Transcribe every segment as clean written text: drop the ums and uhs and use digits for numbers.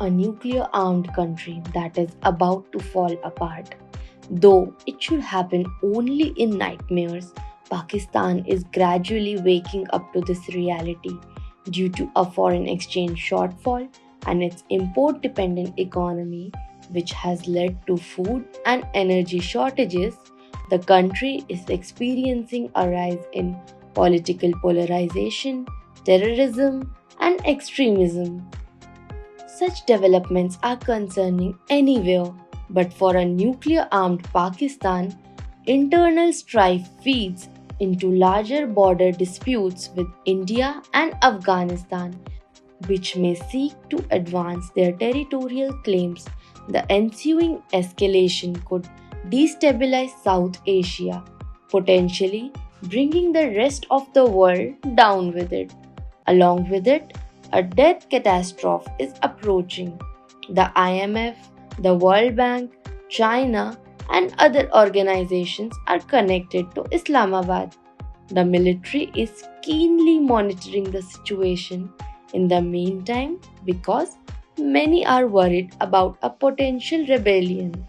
a nuclear armed country that is about to fall apart. Though it should happen only in nightmares, Pakistan is gradually waking up to this reality due to a foreign exchange shortfall and its import dependent economy, which has led to food and energy shortages. The country is experiencing a rise in political polarization, terrorism, and extremism. Such developments are concerning anywhere, but for a nuclear armed Pakistan, internal strife feeds into larger border disputes with India and Afghanistan, which may seek to advance their territorial claims. The ensuing escalation could destabilize South Asia, potentially bringing the rest of the world down with it. Along with it, a death catastrophe is approaching. The IMF, the World Bank, China, and other organizations are connected to Islamabad. The military is keenly monitoring the situation in the meantime because many are worried about a potential rebellion.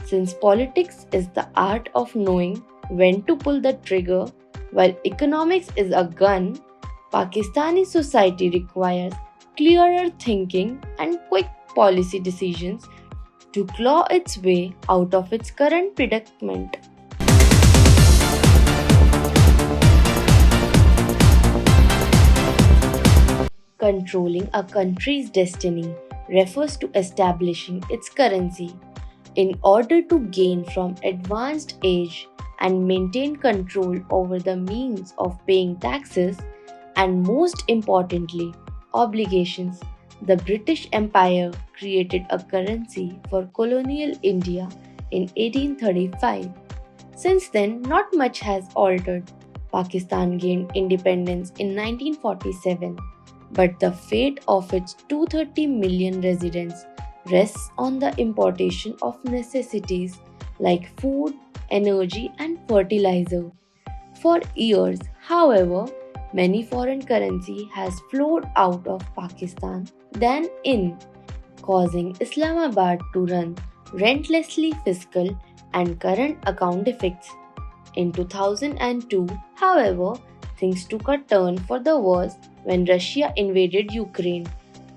Since politics is the art of knowing when to pull the trigger, while economics is a gun, Pakistani society requires clearer thinking and quick policy decisions to claw its way out of its current predicament. Controlling a country's destiny refers to establishing its currency in order to gain from advanced age and maintain control over the means of paying taxes and, most importantly, obligations. The British Empire created a currency for colonial India in 1835. Since then, not much has altered. Pakistan gained independence in 1947, but the fate of its 230 million residents rests on the importation of necessities like food, energy, and fertilizer. For years, however, many foreign currency has flowed out of Pakistan than in, causing Islamabad to run relentlessly fiscal and current account deficits. In 2002, however, things took a turn for the worse when Russia invaded Ukraine,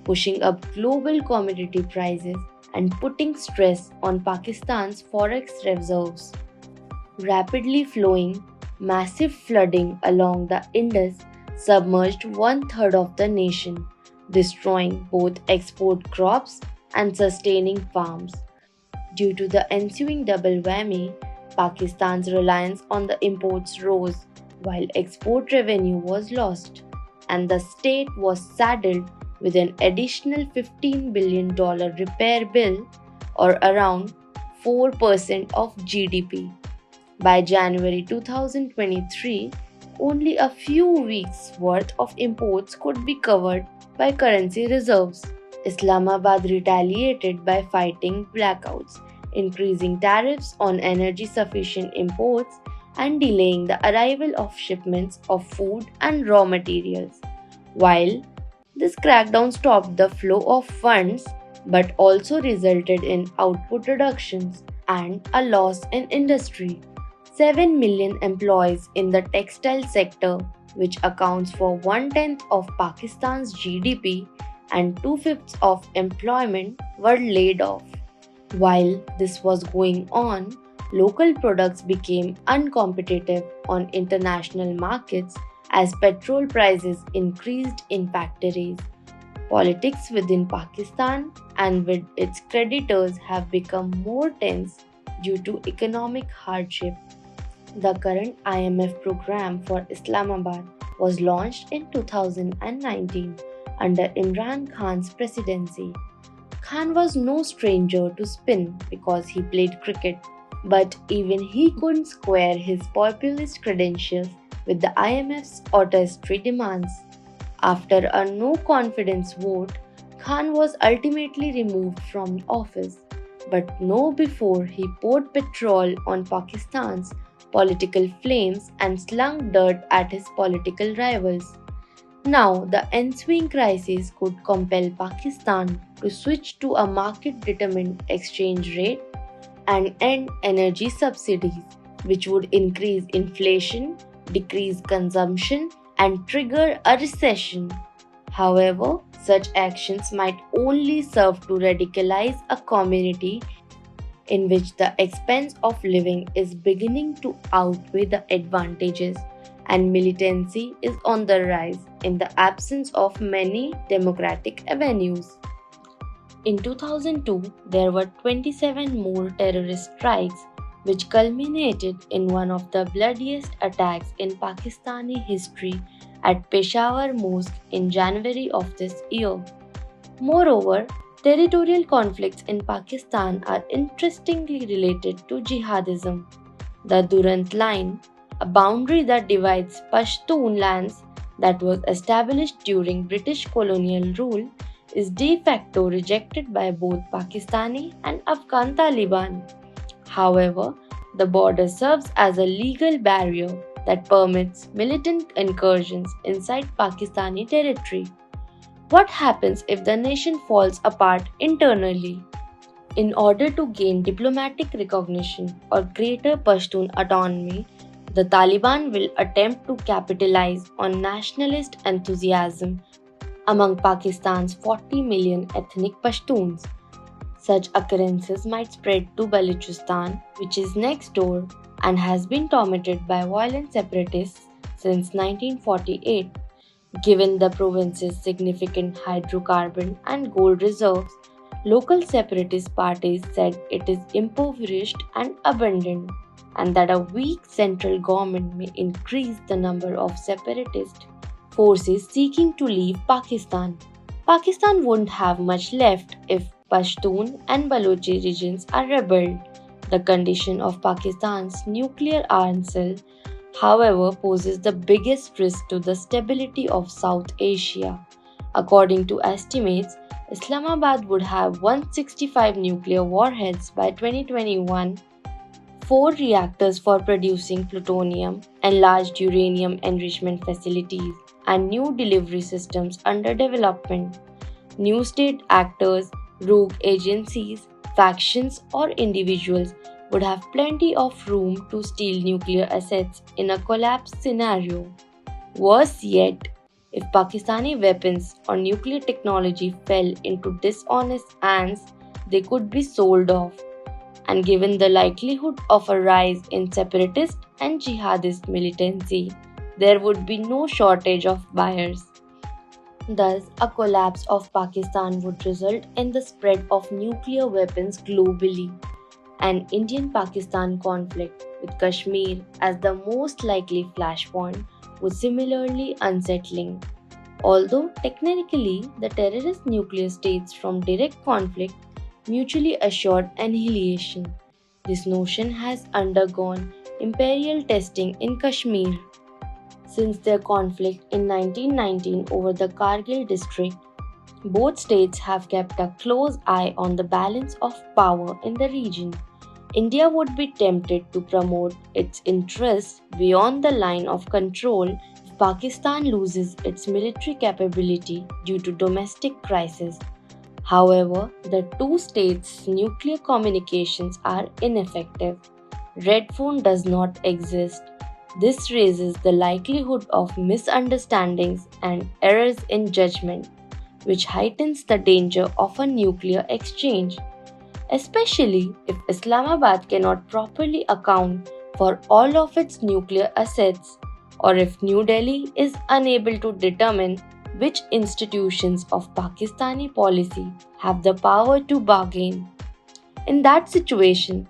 pushing up global commodity prices and putting stress on Pakistan's forex reserves. Rapidly flowing, massive flooding along the Indus submerged one third of the nation, destroying both export crops and sustaining farms. Due to the ensuing double whammy, Pakistan's reliance on the imports rose while export revenue was lost, and the state was saddled with an additional $15 billion repair bill, or around 4% of GDP. By January 2023, only a few weeks' worth of imports could be covered by currency reserves. Islamabad retaliated by fighting blackouts, increasing tariffs on energy sufficient imports, and delaying the arrival of shipments of food and raw materials. While this crackdown stopped the flow of funds but also resulted in output reductions and a loss in industry. 7 million employees in the textile sector, which accounts for one tenth of Pakistan's GDP and two-fifths of employment, were laid off. While this was going on, local products became uncompetitive on international markets as petrol prices increased in factories. Politics within Pakistan and with its creditors have become more tense due to economic hardship. The current IMF program for Islamabad was launched in 2019 under Imran Khan's presidency. Khan was no stranger to spin because he played cricket, but even he couldn't square his populist credentials with the IMF's austerity demands. After a no confidence vote, Khan was ultimately removed from office, but no before he poured petrol on Pakistan's political flames and slung dirt at his political rivals. Now, the ensuing crisis could compel Pakistan to switch to a market determined exchange rate and end energy subsidies, which would increase inflation, decrease consumption, and trigger a recession. However, such actions might only serve to radicalize a community in which the expense of living is beginning to outweigh the advantages, and militancy is on the rise in the absence of many democratic avenues. In 2002, there were 27 more terrorist strikes, which culminated in one of the bloodiest attacks in Pakistani history at Peshawar Mosque in January of this year. Moreover, territorial conflicts in Pakistan are interestingly related to jihadism. The Durand Line, a boundary that divides Pashtun lands that was established during British colonial rule, is de facto rejected by both Pakistani and Afghan Taliban. However, the border serves as a legal barrier that permits militant incursions inside Pakistani territory. What happens if the nation falls apart internally? In order to gain diplomatic recognition or greater Pashtun autonomy, the Taliban will attempt to capitalize on nationalist enthusiasm among Pakistan's 40 million ethnic Pashtuns. Such occurrences might spread to Balochistan, which is next door and has been tormented by violent separatists since 1948. Given the province's significant hydrocarbon and gold reserves, local separatist parties said it is impoverished and abandoned, and that a weak central government may increase the number of separatist forces seeking to leave Pakistan. Pakistan won't have much left if Pashtun and Balochi regions are rebelled. The condition of Pakistan's nuclear arsenal, however, poses the biggest risk to the stability of South Asia. According to estimates, Islamabad would have 165 nuclear warheads by 2021, 4 reactors for producing plutonium, enlarged uranium enrichment facilities, and new delivery systems under development. New state actors, rogue agencies, factions, or individuals would have plenty of room to steal nuclear assets in a collapse scenario. Worse yet, if Pakistani weapons or nuclear technology fell into dishonest hands, they could be sold off. And given the likelihood of a rise in separatist and jihadist militancy, there would be no shortage of buyers. Thus, a collapse of Pakistan would result in the spread of nuclear weapons globally. An Indian Pakistan conflict with Kashmir as the most likely flashpoint was similarly unsettling. Although technically the terrorist nuclear states from direct conflict mutually assured annihilation, this notion has undergone imperial testing in Kashmir. Since their conflict in 1919 over the Kargil district, both states have kept a close eye on the balance of power in the region. India would be tempted to promote its interests beyond the line of control if Pakistan loses its military capability due to domestic crisis. However, the two states' nuclear communications are ineffective. Red phone does not exist. This raises the likelihood of misunderstandings and errors in judgment, which heightens the danger of a nuclear exchange, especially if Islamabad cannot properly account for all of its nuclear assets, or if New Delhi is unable to determine which institutions of Pakistani policy have the power to bargain. In that situation,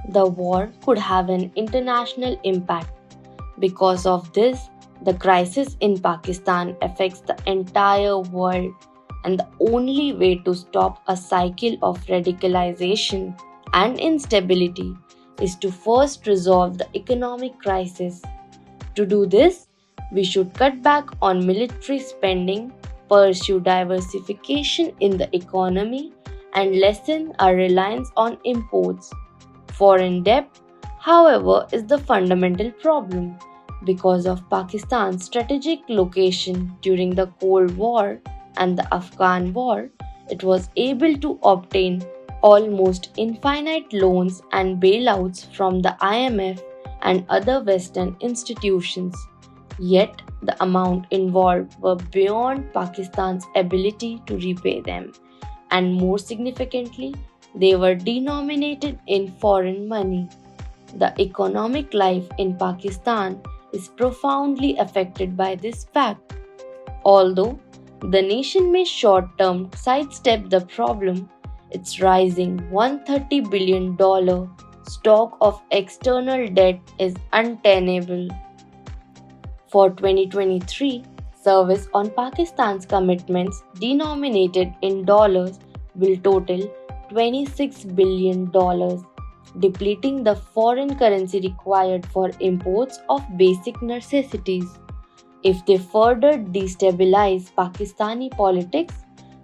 the war could have an international impact. Because of this, the crisis in Pakistan affects the entire world, and the only way to stop a cycle of radicalization and instability is to first resolve the economic crisis. To do this, we should cut back on military spending, pursue diversification in the economy, and lessen our reliance on imports. Foreign debt, however, is the fundamental problem. Because of Pakistan's strategic location during the Cold War and the Afghan War, it was able to obtain almost infinite loans and bailouts from the IMF and other Western institutions. Yet, the amount involved were beyond Pakistan's ability to repay them, and more significantly, they were denominated in foreign money. The economic life in Pakistan is profoundly affected by this fact. Although the nation may short term sidestep the problem, its rising $130 billion stock of external debt is untenable. For 2023, service on Pakistan's commitments denominated in dollars will total $26 billion, depleting the foreign currency required for imports of basic necessities. If they further destabilize Pakistani politics,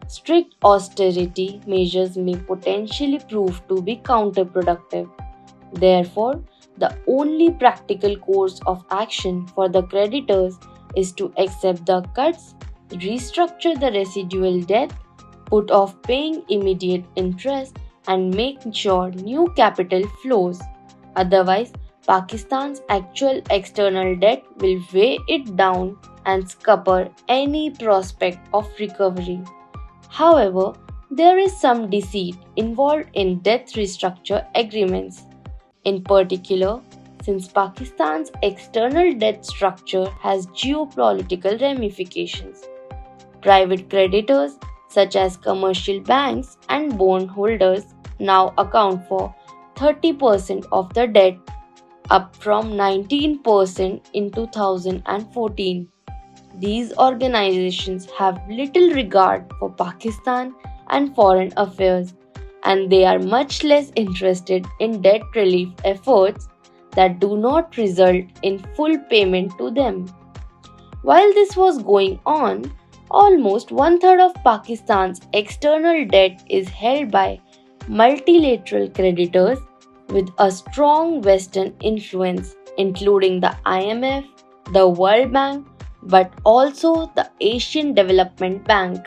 strict austerity measures may potentially prove to be counterproductive. Therefore, the only practical course of action for the creditors is to accept the cuts, restructure the residual debt, put off paying immediate interest, and make sure new capital flows. Otherwise, Pakistan's actual external debt will weigh it down and scupper any prospect of recovery. However, there is some deceit involved in debt restructure agreements. In particular, since Pakistan's external debt structure has geopolitical ramifications, private creditors such as commercial banks and bondholders now account for 30% of the debt, up from 19% in 2014. These organizations have little regard for Pakistan and foreign affairs, and they are much less interested in debt relief efforts that do not result in full payment to them. While this was going on, almost one third of Pakistan's external debt is held by multilateral creditors with a strong Western influence, including the IMF, the World Bank, but also the Asian Development Bank.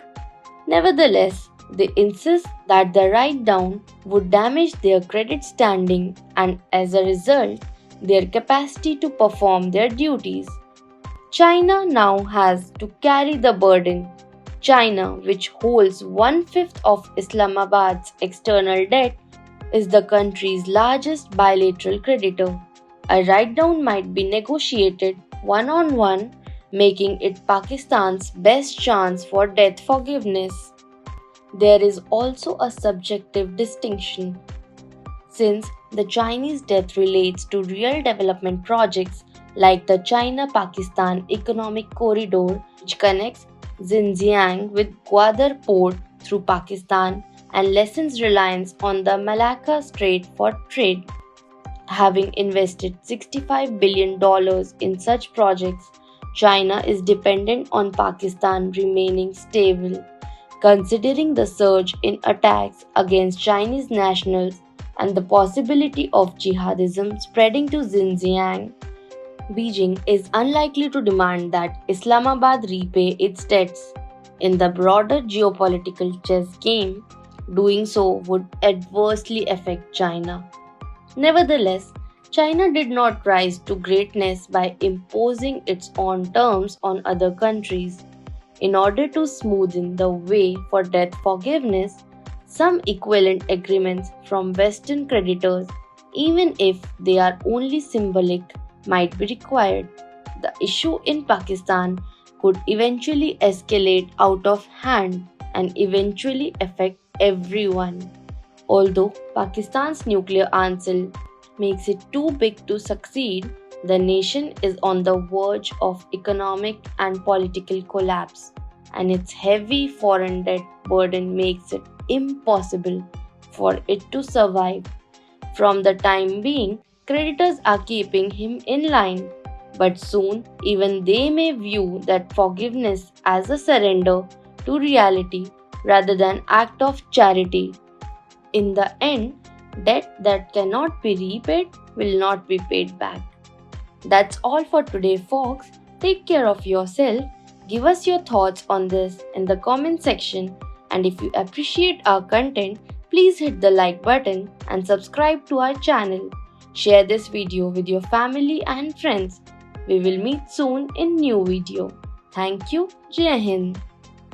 Nevertheless, they insist that the write down would damage their credit standing and, as a result, their capacity to perform their duties. China now has to carry the burden. China, which holds one fifth of Islamabad's external debt, is the country's largest bilateral creditor. A write down might be negotiated one on one, making it Pakistan's best chance for debt forgiveness. There is also a subjective distinction. Since the Chinese debt relates to real development projects like the China Pakistan Economic Corridor, which connects Xinjiang with Gwadar port through Pakistan and lessens reliance on the Malacca Strait for trade. Having invested $65 billion in such projects, China is dependent on Pakistan remaining stable. Considering the surge in attacks against Chinese nationals and the possibility of jihadism spreading to Xinjiang, Beijing is unlikely to demand that Islamabad repay its debts. In the broader geopolitical chess game, doing so would adversely affect China. Nevertheless, China did not rise to greatness by imposing its own terms on other countries. In order to smoothen the way for debt forgiveness, some equivalent agreements from Western creditors, even if they are only symbolic, might be required. The issue in Pakistan could eventually escalate out of hand and eventually affect everyone. Although Pakistan's nuclear arsenal makes it too big to succeed, the nation is on the verge of economic and political collapse, and its heavy foreign debt burden makes it impossible for it to survive. From the time being, creditors are keeping him in line, but soon even they may view that forgiveness as a surrender to reality rather than act of charity. In the end, debt that cannot be repaid will not be paid back. That's all for today, folks. Take care of yourself. Give us your thoughts on this in the comment section. And if you appreciate our content, please hit the like button and subscribe to our channel. Share this video with your family and friends. We will meet soon in new video. Thank you. Jai Hind.